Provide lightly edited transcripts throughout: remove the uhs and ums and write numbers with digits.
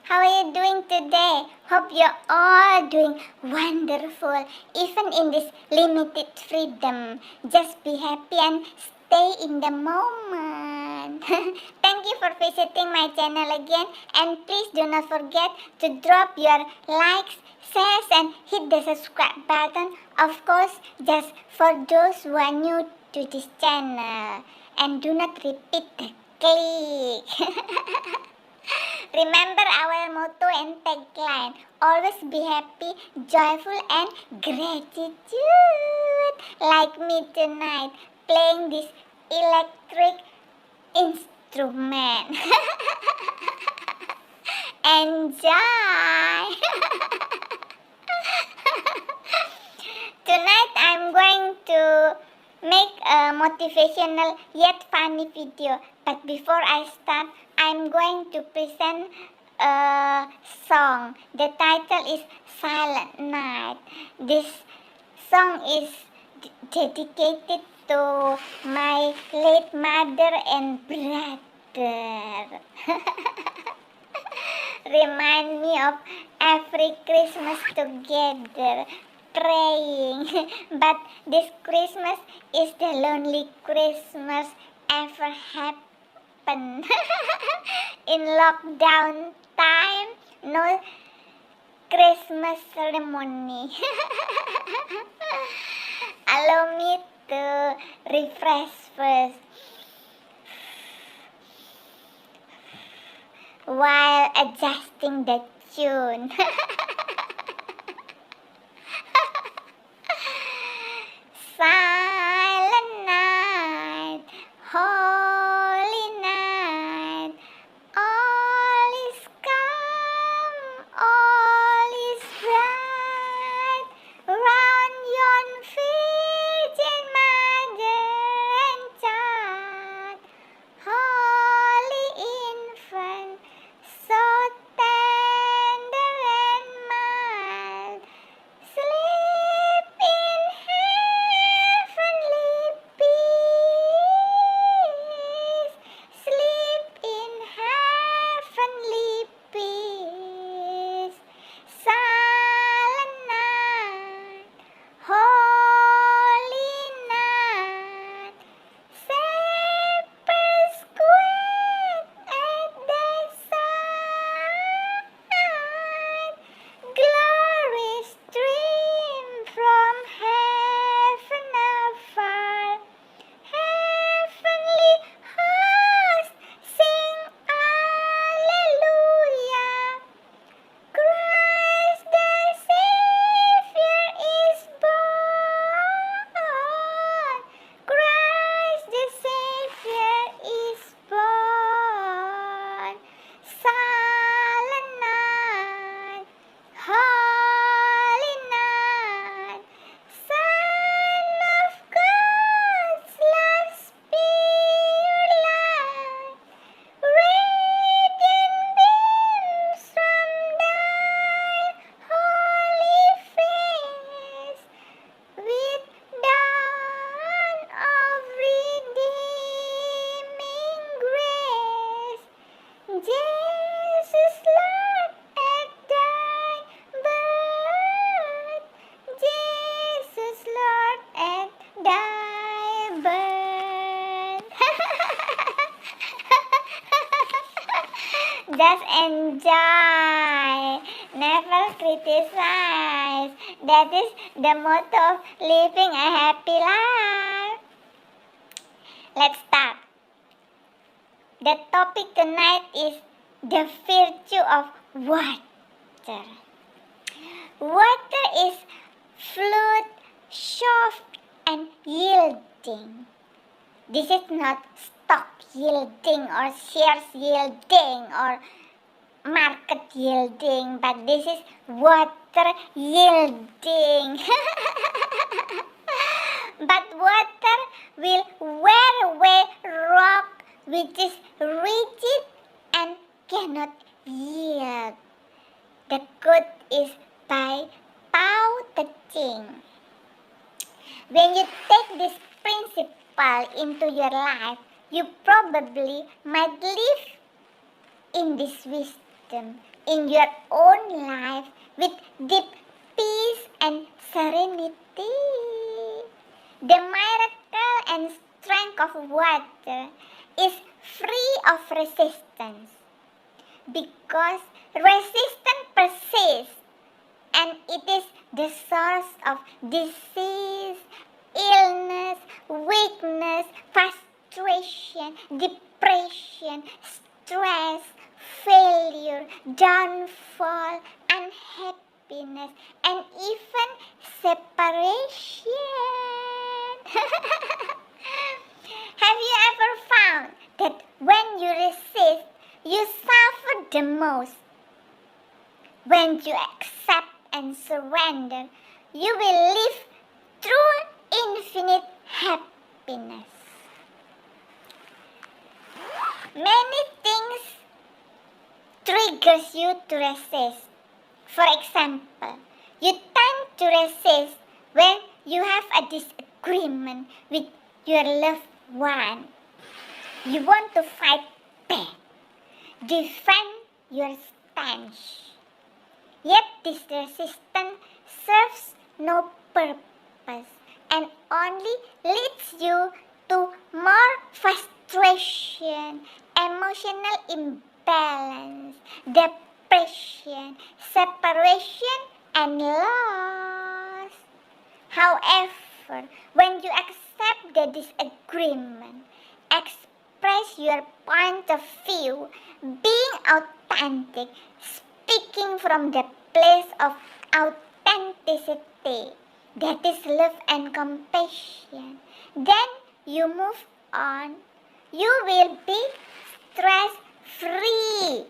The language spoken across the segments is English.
How are you doing today? Hope you're all doing wonderful, even in this limited freedom. Just be happy and stay in the moment. Thank you for visiting my channel again, and please do not forget to drop your likes, shares, and hit the subscribe button, of course, just for those who are new to this channel. And do not repeat the click. Remember our motto and tagline, always be happy, joyful, and gratitude. Like me tonight, playing this electric instrument. Enjoy! Tonight I'm going to make a motivational yet funny video. But before I start, I'm going to present a song. The title is Silent Night. This song is dedicated to my late mother and brother. Remind me of every Christmas together, praying. But this Christmas is the lonely Christmas ever happened. In lockdown time, no Christmas ceremony. Allow me to refresh first while adjusting the tune. Silent night, holy night, all is calm, all is bright, round yon Virgin Mother and Child, holy infant, so tender and mild, sleep in heavenly peace, sleep in heavenly peace. Silent night, holy night, shepherds quiet at the side, glory stream from heaven afar, heavenly host sing Alleluia, Christ the Savior is born, Christ the Savior is born. Silent night, holy night, Son of God's last pure light, radiant beams from thy holy face, with dawn of redeeming grace. Jesus, Lord, at thy birth, Jesus, Lord, at thy birth. Just enjoy, never criticize. That is the motto of living a happy life. Let's start. The topic tonight is the virtue of water. Water is fluid, soft, and yielding. This is not stock yielding or shares yielding or market yielding, but this is water yielding. But water will wear away rock which is rigid and cannot yield. The quote is by Tao Te Ching. When you take this principle into your life, you probably might live in this freedom in your own life with deep peace and serenity. The miracle and strength of water is free of resistance because resistance persists and it is the source of disease, illness, weakness, frustration, depression, stress, failure, downfall, unhappiness, and even separation. Have you ever found that when you resist, you suffer the most? When you accept and surrender, you will live through infinite happiness. Many things triggers you to resist. For example, you tend to resist when you have a disagreement with your loved one. You want to fight back, defend your stance. Yet this resistance serves no purpose and only leads you to more frustration, emotional imbalance, depression, separation, and loss. However, when you accept the disagreement, express your point of view, being authentic, speaking from the place of authenticity, that is love and compassion, then you move on. You will be stress-free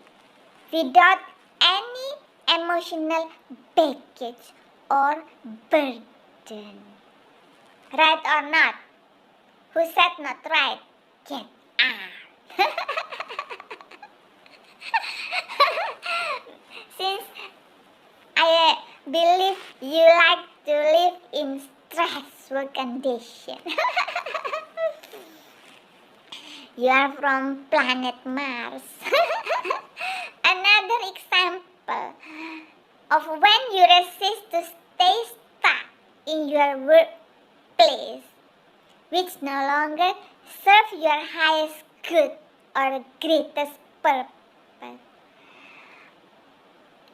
without any emotional baggage or burden. Right or not? Who said not right? Get out. Since I believe you like to live in stressful condition. You are from planet Mars. Another example of when you resist to stay stuck in your workplace, which no longer serve your highest good or greatest purpose.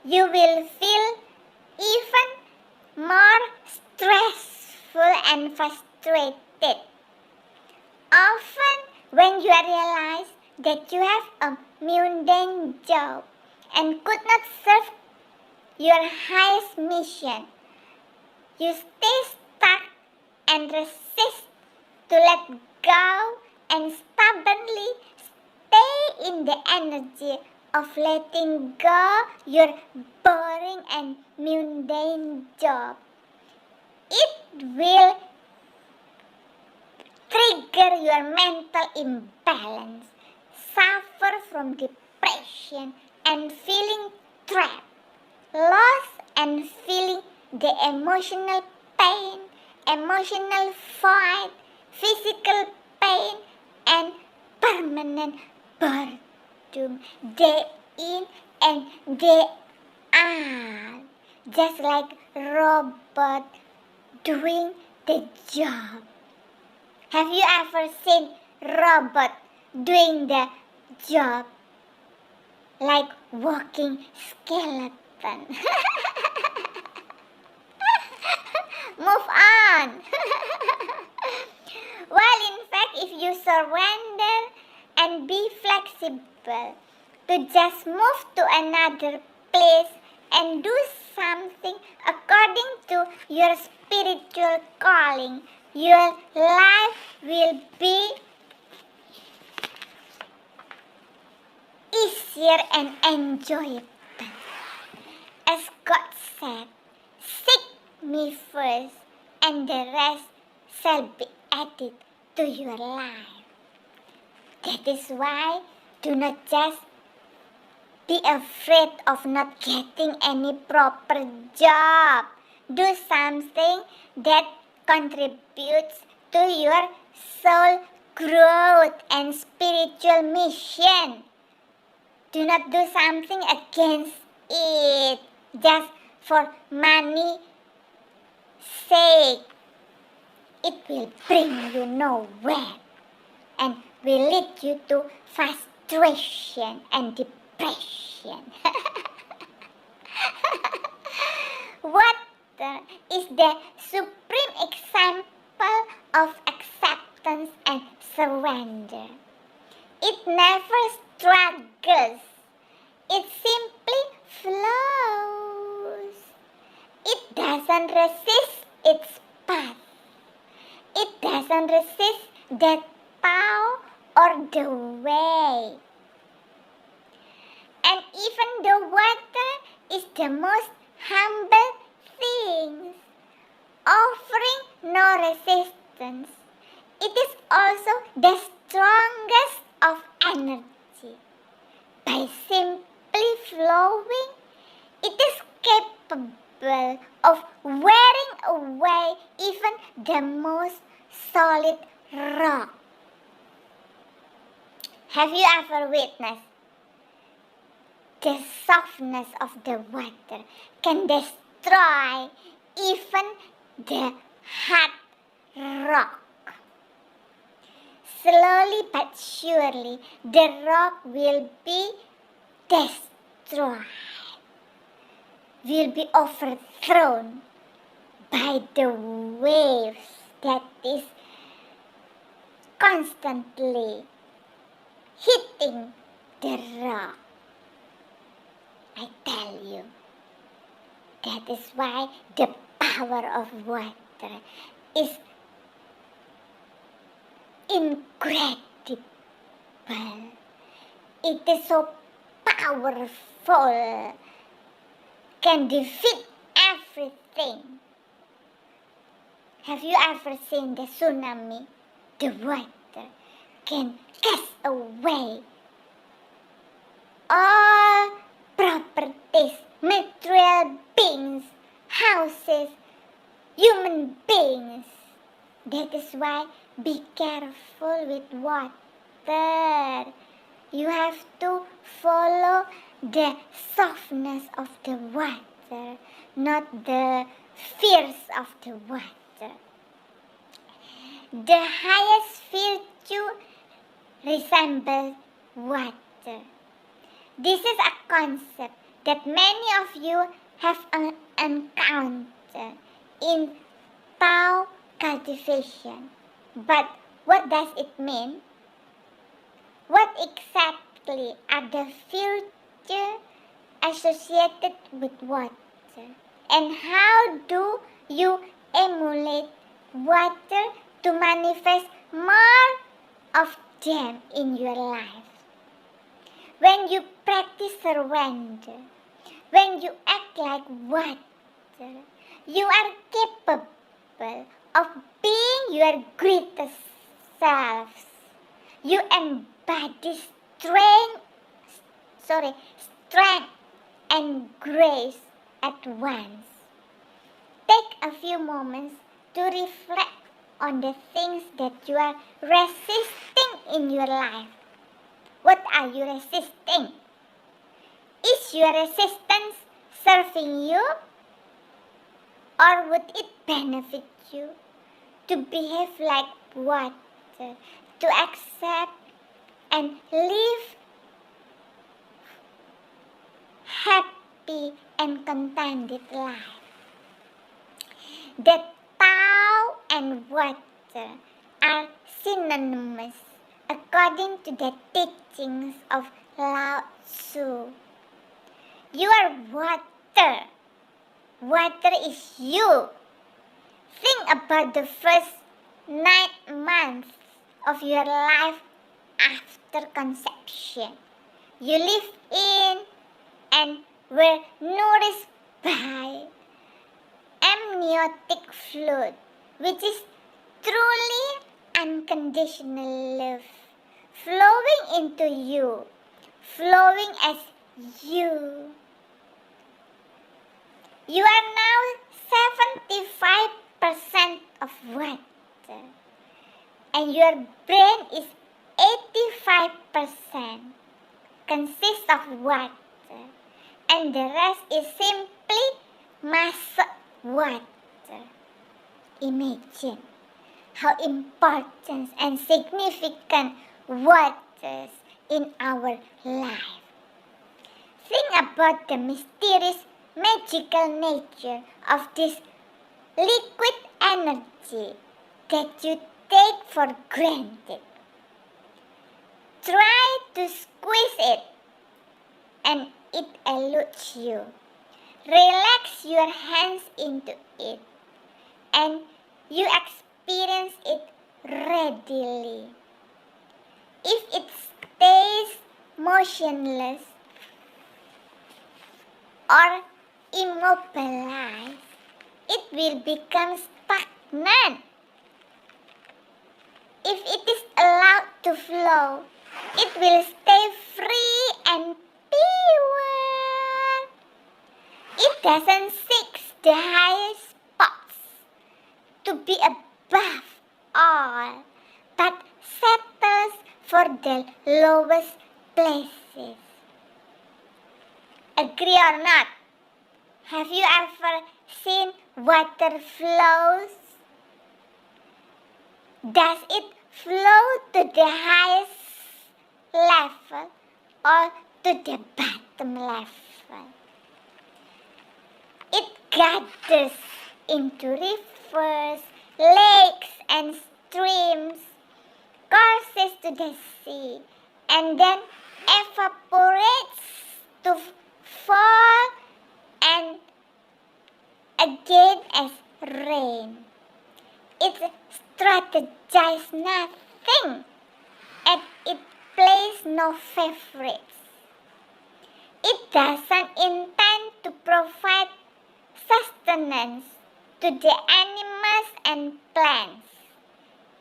You will feel even more stressful and frustrated. Often when you realize that you have a mundane job and could not serve your highest mission, you stay stuck and resist to let go and stubbornly stay in the energy of letting go your boring and mundane job. It will trigger your mental imbalance, suffer from depression and feeling trapped, lost and feeling the emotional pain, emotional void, physical pain and permanent boredom day in and day out, just like robot doing the job. Have you ever seen robot doing the job like walking skeleton? Move on. Well, in fact, if you surrender and be flexible to just move to another place and do something according to your spiritual calling, your life will be easier and enjoyable. As God said, seek me first and the rest shall be added to your life. That is why do not just be afraid of not getting any proper job. Do something that contributes to your soul growth and spiritual mission. Do not do something against it just for money sake. It will bring you nowhere and will lead you to frustration and depression. Water is the supreme example of acceptance and surrender. It never struggles. It simply flows. It doesn't resist its path. It doesn't resist the path or the way. And even the water is the most humble thing, offering no resistance. It is also the strongest of energy. By simply flowing, it is capable of wearing away even the most solid rock. Have you ever witnessed the softness of the water can destroy even the hard rock? Slowly but surely, the rock will be destroyed, will be overthrown by the waves that is constantly hitting the rock. I tell you, that is why the power of water is incredible. It is so powerful, can defeat everything. Have you ever seen the tsunami? The water can cast away all properties, material beings, houses, human beings. That is why be careful with water. You have to follow the softness of the water, not the fierce of the water. The highest virtue resembles water. This is a concept that many of you have encountered in Tao cultivation. But what does it mean? What exactly are the virtues associated with water? And how do you emulate water to manifest more of them in your life? When you practice surrender, when you act like water, you are capable of being your greatest selves. You embody strength and grace at once. Take a few moments to reflect on the things that you are resisting in your life. What are you resisting? Is your resistance serving you? Or would it benefit you to behave like water, to accept and live happy and contented life? The Tao and water are synonymous according to the teachings of Lao Tzu. You are water. Water is you. Think about the first 9 months of your life after conception. You live in and were nourished by amniotic fluid, which is truly unconditional love, flowing into you, flowing as you. You are now 75% of water, and your brain is 85%. consists of water, and the rest is simply mass water. Imagine how important and significant water is in our life. Think about the mysterious, magical nature of this liquid energy that you take for granted. Try to squeeze it and it eludes you. Relax your hands into it and you experience it readily. If it stays motionless or immobilized, it will become stagnant. If it is allowed to flow, it will stay free and pure. It doesn't seek the highest spots to be above all, but settles for the lowest places. Agree or not? Have you ever seen water flows? Does it flow to the highest level or to the bottom level? It gathers into rivers, lakes, and streams, courses to the sea, and then evaporates to fall and again as rain. It strategizes nothing and it plays no favorites. It doesn't intend to provide sustenance to the animals and plants.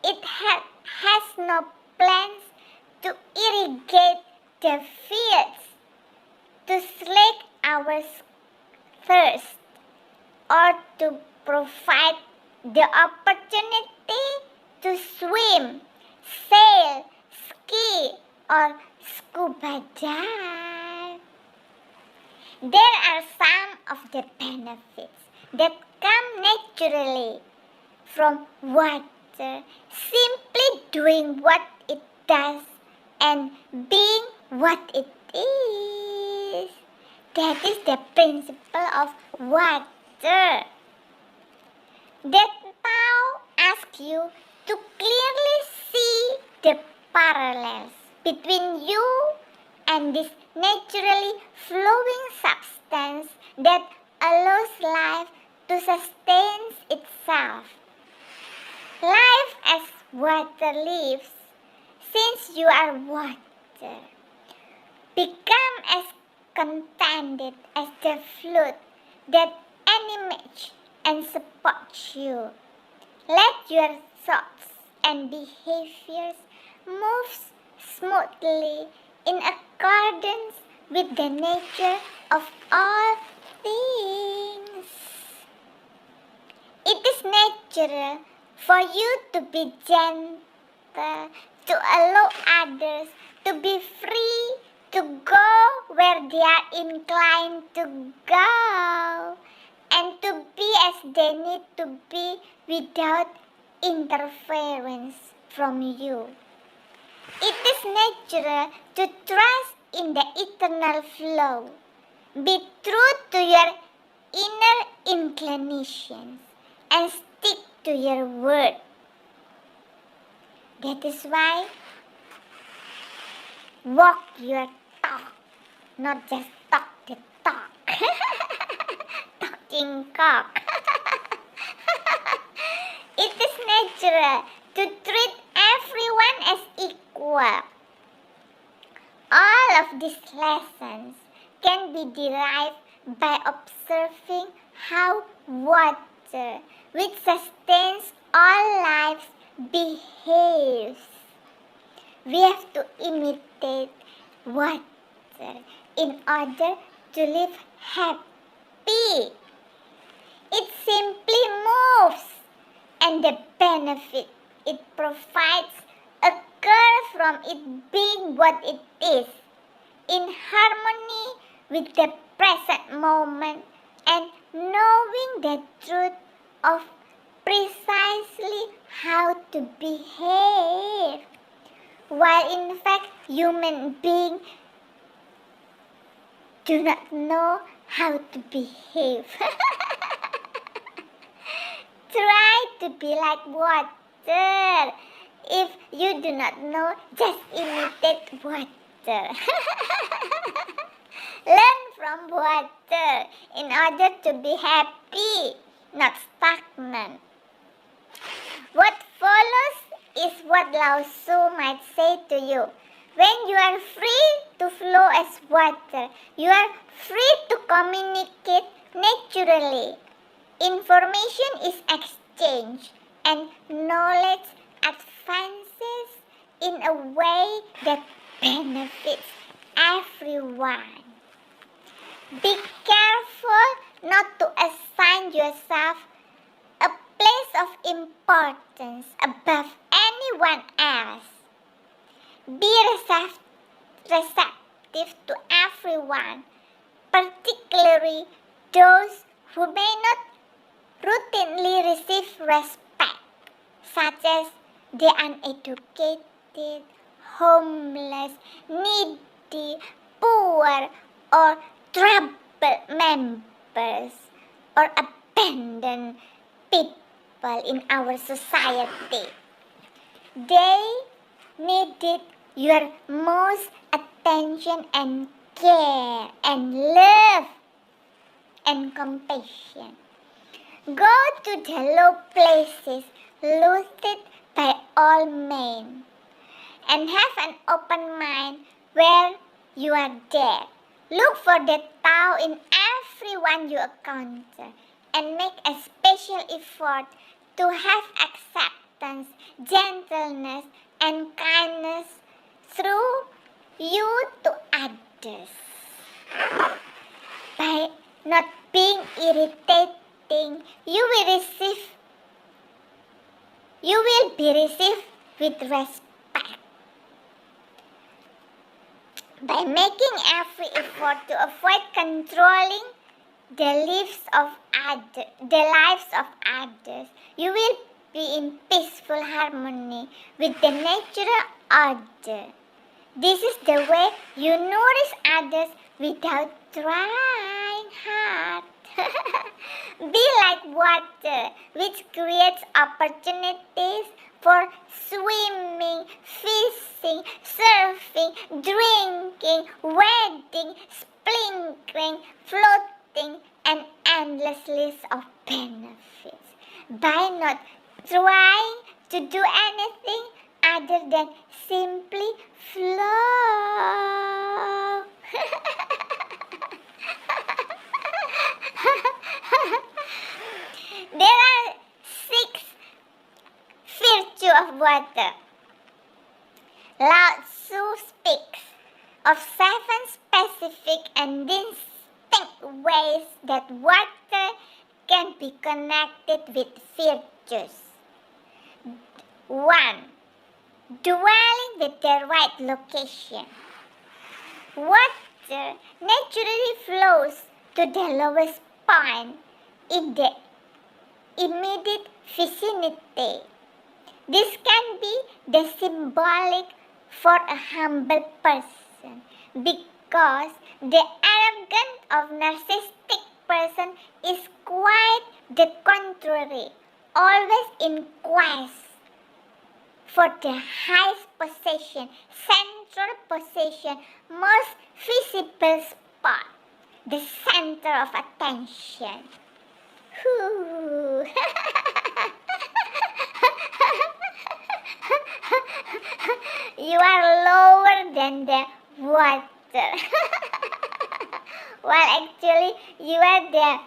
It has no plans to irrigate the fields, to slake our thirst, or to provide the opportunity to swim, sail, ski, or scuba dive. There are some of the benefits that come naturally from water simply doing what it does and being what it is. That is the principle of water. That Tao asks you to clearly see the parallels between you and this naturally flowing substance that allows life to sustain itself. Life as water lives, since you are water. Become as contented as the fluid that animates and supports you. Let your thoughts and behaviors move smoothly in accordance with the nature of all things. It is natural for you to be gentle, to allow others to be free to go where they are inclined to go, and to be as they need to be without interference from you. It is natural to trust in the eternal flow. Be true to your inner inclinations and stick to your word. That is why walk your talk, not just talk the talk. Talking cock. It is natural to treat everyone as equal. All of these lessons can be derived by observing how water, which sustains all lives, behaves. We have to imitate water in order to live happy. It simply moves, and the benefit it provides occur from it being what it is, in harmony with the present moment and knowing the truth of precisely how to behave, while in fact human beings do not know how to behave. Try to be like water. If you do not know, just imitate water. Learn from water in order to be happy, not stagnant. What follows is what Lao Tzu might say to you. When you are free to flow as water, you are free to communicate naturally. Information is exchanged and knowledge advances in a way that benefits everyone. Be careful not to assign yourself a place of importance above anyone else. Be receptive to everyone, particularly those who may not routinely receive respect, such as the uneducated, homeless, needy, poor, or troubled members, or abandoned people in our society. They needed your most attention and care and love and compassion. Go to the low places loathed by all men, and have an open mind where you are there. Look for the Tao in everyone you encounter, and make a special effort to have acceptance, gentleness, and kindness through you to others. By not being irritating, you will be received with respect. By making every effort to avoid controlling the lives of others, you will be in peaceful harmony with the natural order. This is the way you nourish others without trying hard. Be like water, which creates opportunities for swimming, fishing, surfing, drinking, wedding, sprinkling, floating, and endless list of benefits. By not trying to do anything other than simply flow. There are 6 virtues of water. Lao Tzu speaks of 7 specific and distinct ways that water can be connected with virtues. 1. Dwelling with the right location. Water naturally flows to the lowest point in the immediate vicinity. This can be the symbolic for a humble person, because the arrogant or narcissistic person is quite the contrary, always in quest for the highest position, central position, most visible spot, the center of attention. You are lower than the water. While actually you are the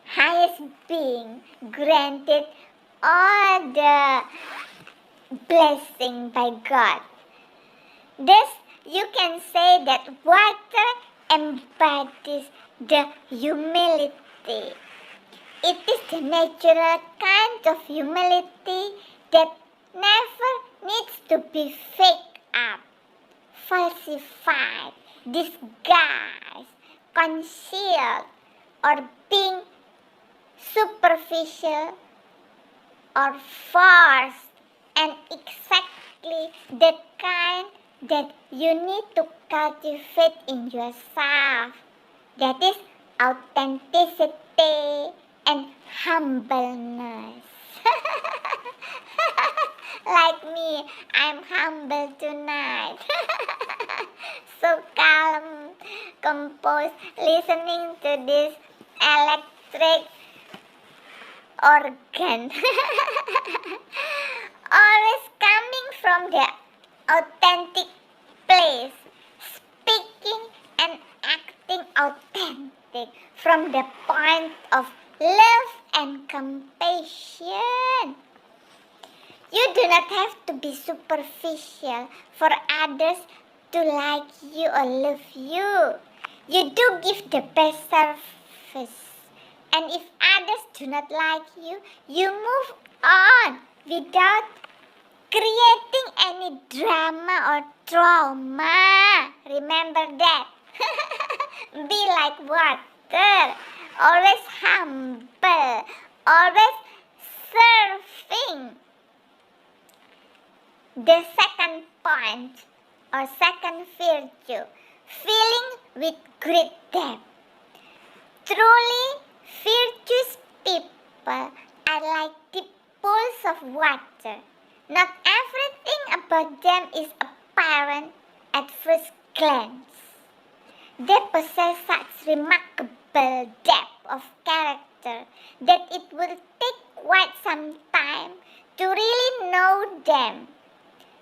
highest being, granted all the blessing by God. Thus, you can say that water embodies the humility. It is the natural kind of humility that never needs to be faked up, falsified, disguised, concealed, or being superficial or forced, and exactly the kind that you need to cultivate in yourself. That is authenticity and humbleness. Like me, I'm humble tonight. So calm, composed, listening to this electric organ. Always coming from the authentic place, speaking and acting authentic from the point of love and compassion. You do not have to be superficial for others to like you or love you. You do give the best service. And if others do not like you, you move on without creating any drama or trauma. Remember that. Be like water. Always humble. Always serving. The second point or second virtue, filling with great depth. Truly virtuous people are like deep pools of water. Not everything about them is apparent at first glance. They possess such remarkable depth of character that it will take quite some time to really know them.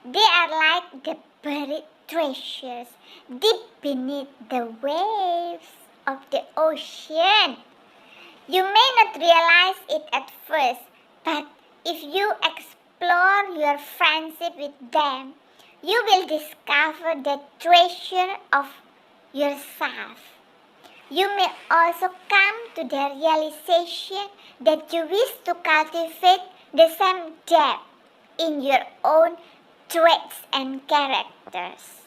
They are like the buried treasures deep beneath the waves of the ocean. You may not realize it at first, but if you explore your friendship with them, you will discover the treasure of yourself. You may also come to the realization that you wish to cultivate the same depth in your own traits and characters.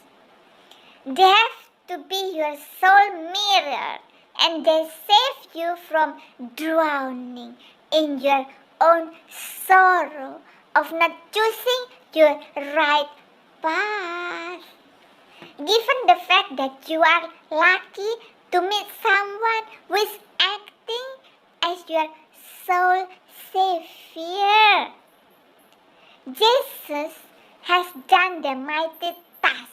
They have to be your soul mirror, and they save you from drowning in your own sorrow of not choosing your right path. Given the fact that you are lucky to meet someone who is acting as your soul savior, Jesus has done the mighty task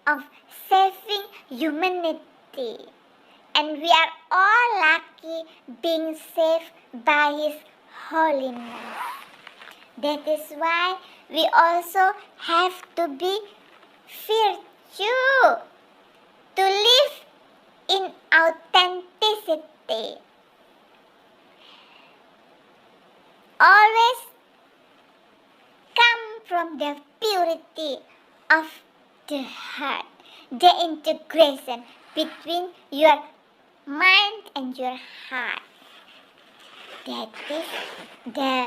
of saving humanity, and we are all lucky being saved by His holiness. That is why we also have to be virtue, to live in authenticity. Always come from the purity of the heart, the integration between your mind and your heart. That is the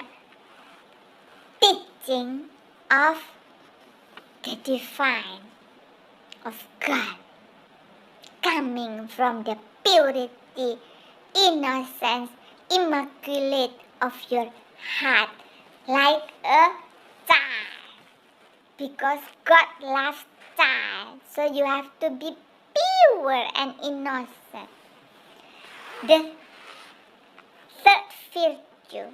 teaching of the divine, of God, coming from the purity, innocence, immaculate of your heart, like a child, because God loves child, so you have to be pure and innocent. The third virtue,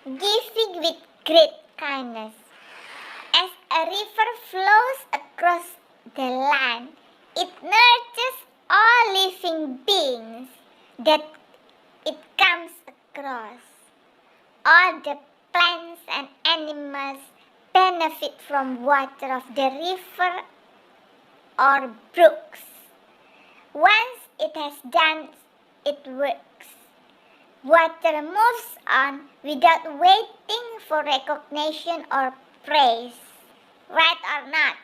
giving with great kindness. As a river flows across the land, it nurtures all living beings that it comes across. All the plants and animals benefit from water of the river or brooks. Once it has done its works, water moves on without waiting for recognition or praise. Right or not?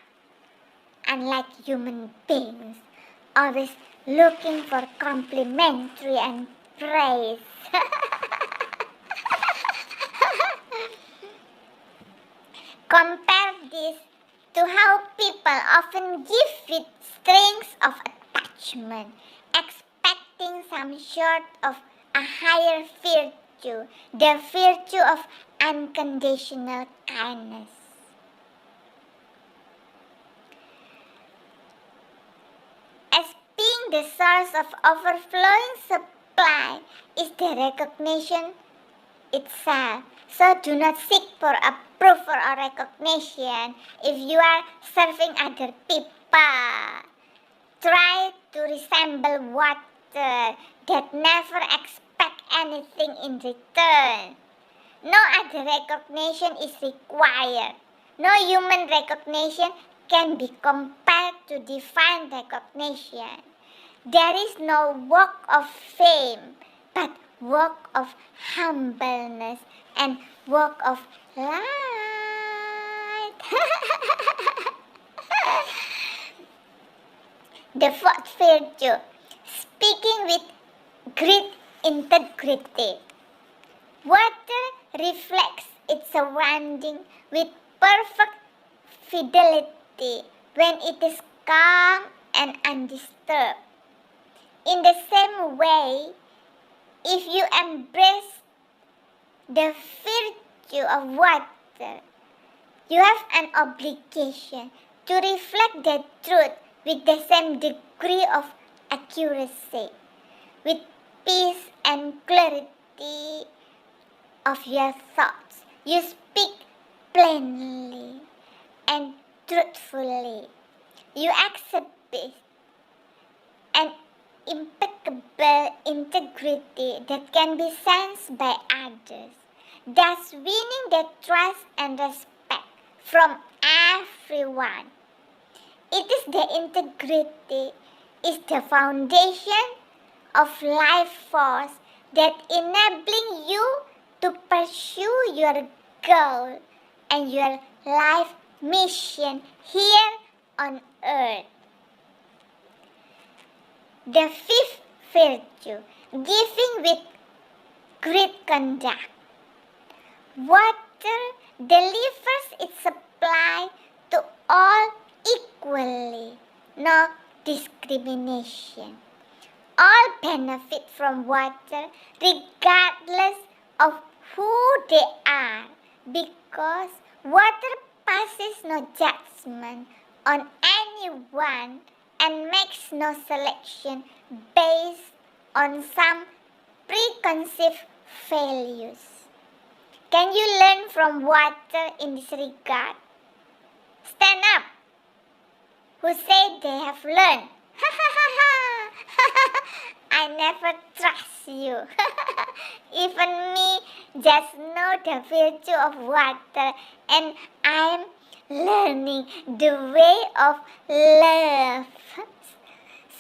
Unlike human beings, always looking for complimentary and praise. Compare this to how people often give it strings of attachment, expecting some sort of a higher virtue, the virtue of unconditional kindness. As being the source of overflowing supply is the recognition itself. So do not seek for approval or recognition if you are serving other people. Try to resemble water that never expect anything in return. No other recognition is required. No human recognition can be compared to divine recognition. There is no walk of fame, but walk of humbleness and walk of light. The fourth virtue, speaking with great integrity. Water reflects its surrounding with perfect fidelity when it is calm and undisturbed. In the same way, if you embrace the virtue of water, you have an obligation to reflect the truth with the same degree of accuracy, with peace and clarity of your thoughts. You speak plainly and truthfully. You exhibit an impeccable integrity that can be sensed by others, thus winning the trust and respect from everyone. It is the integrity is the foundation of life force that enabling you to pursue your goal and your life mission here on earth. The fifth virtue, giving with great conduct. Water delivers its supply to all equally, no discrimination. All benefit from water regardless of who they are, because water passes no judgment on anyone and makes no selection based on some preconceived values. Can you learn from water in this regard? Stand up. Who said they have learned? I never trust you. Even me just know the virtue of water, and I'm learning the way of love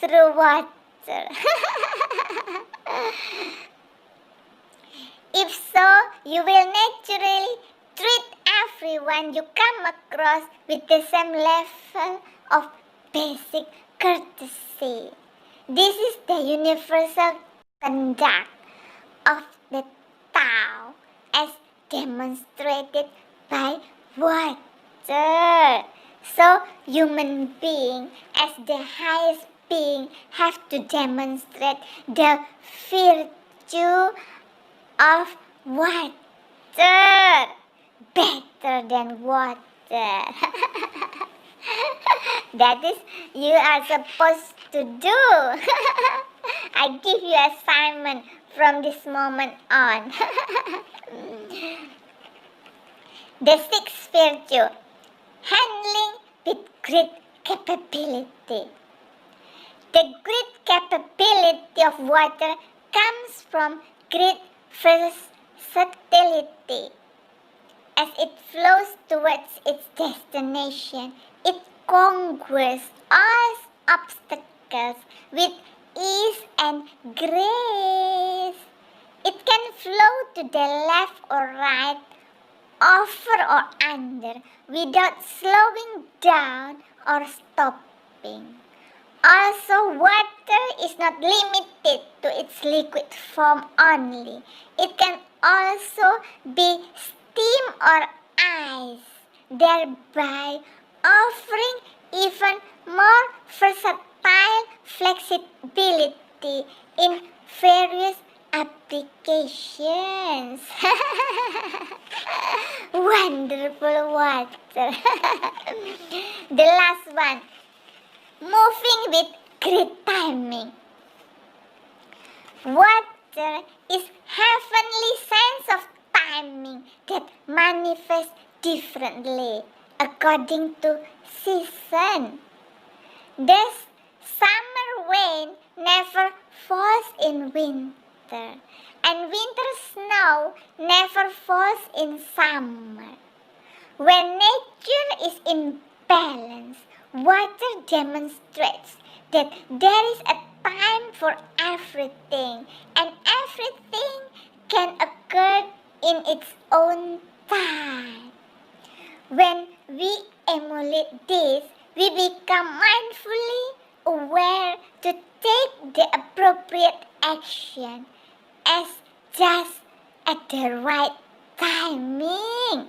through water. If so, you will naturally treat everyone you come across with the same level of basic courtesy. This is the universal conduct of the Tao as demonstrated by water. So, human beings as the highest being have to demonstrate the virtue of water better than water. That is, you are supposed to do. I give you assignment from this moment on. The sixth virtue, handling with great capability. The great capability of water comes from great versatility. As it flows towards its destination, it conquers all obstacles with ease and grace. It can flow to the left or right, over or under, without slowing down or stopping. Also, water is not limited to its liquid form only. It can also be steam or ice, thereby offering even more versatile flexibility in various applications. Wonderful water. The last one, moving with great timing. Water is heavenly sense of timing that manifests differently according to season. Thus, summer rain never falls in winter, and winter snow never falls in summer. When nature is in balance, water demonstrates that there is a time for everything, and everything can occur in its own time. When we emulate this, we become mindfully aware to take the appropriate action as just at the right timing.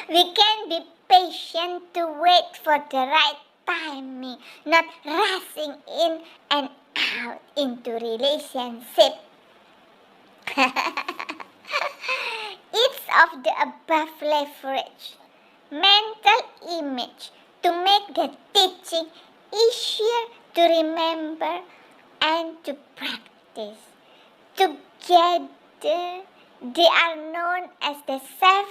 We can be patient to wait for the right timing, not rushing in and out into relationship. Each of the above leverage mental image to make the teaching easier to remember and to practice. Together, they are known as the 7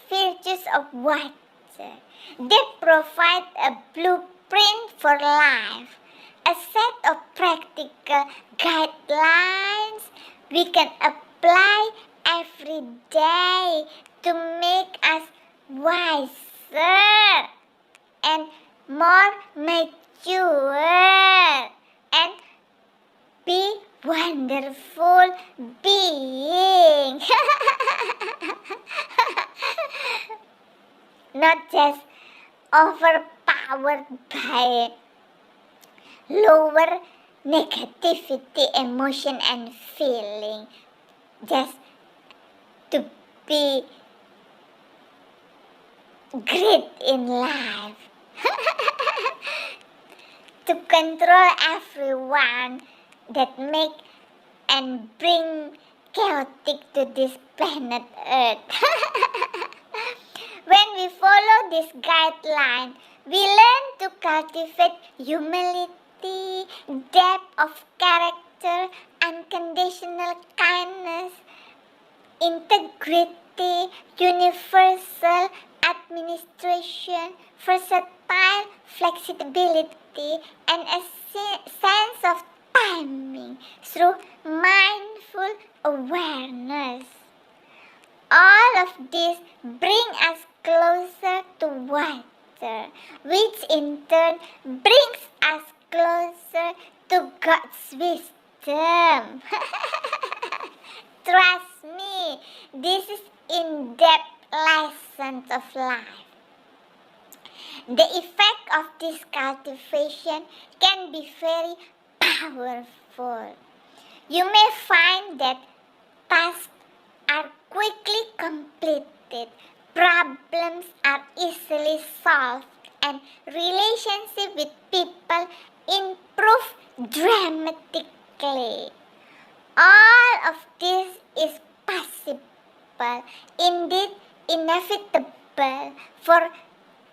virtues of water. They provide a blueprint for life, a set of practical guidelines we can apply every day to make us wiser and more mature and be wonderful being. Not just overpowered by lower negativity, emotion and feeling. Just to be great in life. To control everyone that make and bring chaotic to this planet Earth. When we follow this guideline, we learn to cultivate humility, depth of character, unconditional kindness, integrity, universal administration, versatile flexibility, and a sense of timing through mindful awareness. All of this bring us closer to water, which in turn brings us closer to God's wisdom. Trust me, this is in-depth lessons of life. The effect of this cultivation can be very powerful. You may find that tasks are quickly completed, problems are easily solved, and relationships with people improve dramatically. All of this is possible, indeed inevitable, for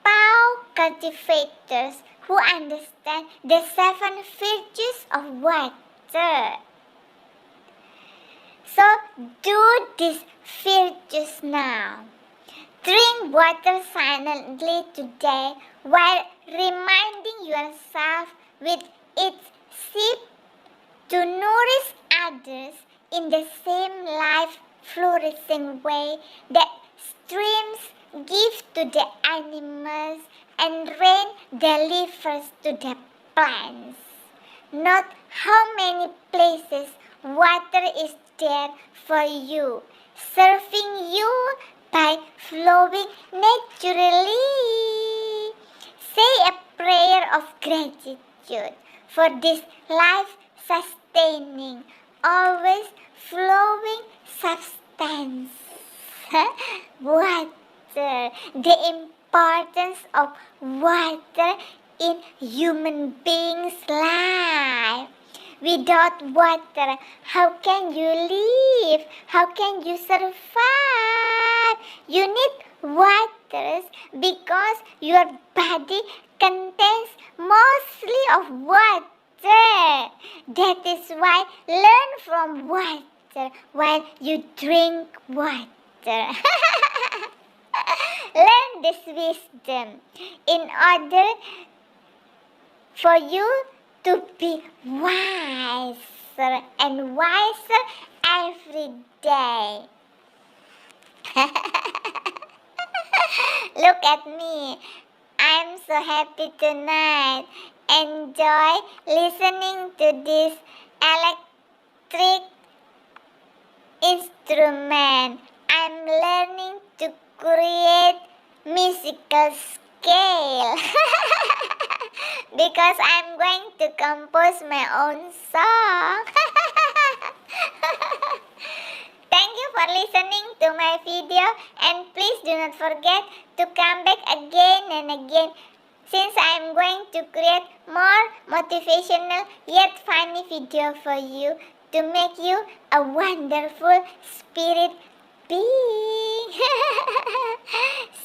Tao cultivators who understand the 7 virtues of water. So do these virtues now. Drink water silently today while reminding yourself with each sip to nourish others in the same life-flourishing way that streams give to the animals and rain delivers to the plants. Note how many places water is there for you, serving you by flowing naturally. Say a prayer of gratitude for this life-sustaining, always flowing substance. Water. the importance of water in human beings' life. Without water, how can you live? How can you survive? You need water because your body contains mostly of water. That is why learn from water while you drink water. Learn this wisdom in order for you to be wiser and wiser every day. Look at me. I'm so happy tonight. Enjoy listening to this electric instrument. I'm learning to create musical scale. Because I'm going to compose my own song. Thank you for listening to my video, and please do not forget to come back again and again, since I'm going to create more motivational yet funny video for you to make you a wonderful spirit being.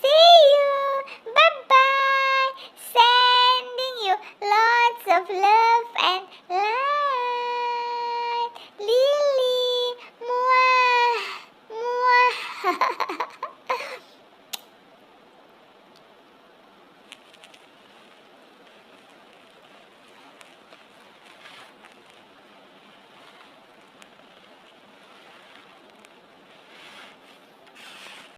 See you. Bye.